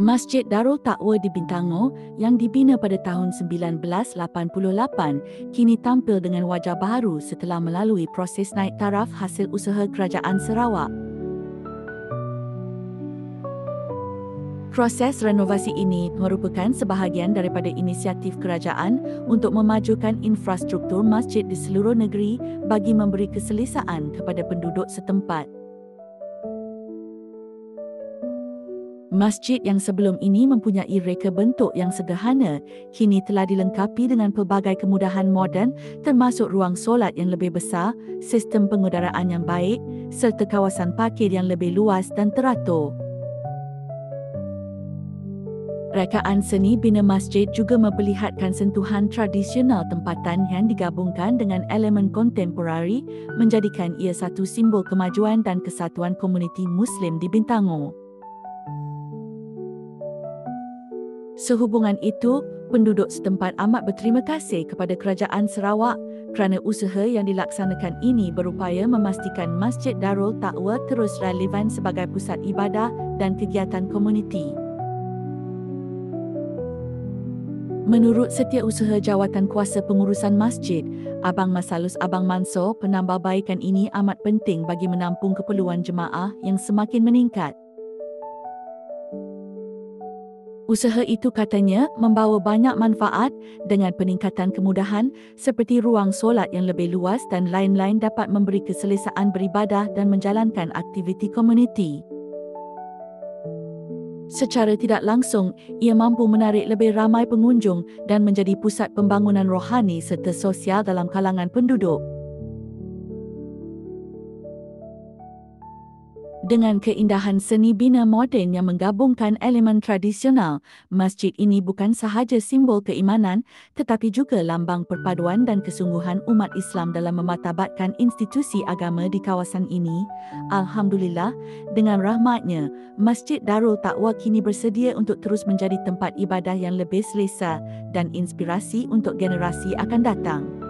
Masjid Darul Taqwa di Bintango yang dibina pada tahun 1988 kini tampil dengan wajah baru setelah melalui proses naik taraf hasil usaha Kerajaan Sarawak. Proses renovasi ini merupakan sebahagian daripada inisiatif kerajaan untuk memajukan infrastruktur masjid di seluruh negeri bagi memberi keselesaan kepada penduduk setempat. Masjid yang sebelum ini mempunyai reka bentuk yang sederhana, kini telah dilengkapi dengan pelbagai kemudahan moden termasuk ruang solat yang lebih besar, sistem pengudaraan yang baik, serta kawasan parkir yang lebih luas dan teratur. Rekaan seni bina masjid juga memperlihatkan sentuhan tradisional tempatan yang digabungkan dengan elemen kontemporari, menjadikan ia satu simbol kemajuan dan kesatuan komuniti Muslim di Bintango. Sehubungan itu, penduduk setempat amat berterima kasih kepada Kerajaan Sarawak kerana usaha yang dilaksanakan ini berupaya memastikan Masjid Darul Taqwa terus relevan sebagai pusat ibadah dan kegiatan komuniti. Menurut Setiausaha Jawatan Kuasa Pengurusan Masjid, Abang Masalus Abang Mansor, penambahbaikan ini amat penting bagi menampung keperluan jemaah yang semakin meningkat. Usaha itu katanya membawa banyak manfaat dengan peningkatan kemudahan seperti ruang solat yang lebih luas dan lain-lain dapat memberi keselesaan beribadah dan menjalankan aktiviti komuniti. Secara tidak langsung, ia mampu menarik lebih ramai pengunjung dan menjadi pusat pembangunan rohani serta sosial dalam kalangan penduduk. Dengan keindahan seni bina moden yang menggabungkan elemen tradisional, masjid ini bukan sahaja simbol keimanan tetapi juga lambang perpaduan dan kesungguhan umat Islam dalam memartabatkan institusi agama di kawasan ini. Alhamdulillah, dengan rahmatnya, Masjid Darul Taqwa kini bersedia untuk terus menjadi tempat ibadah yang lebih selesa dan inspirasi untuk generasi akan datang.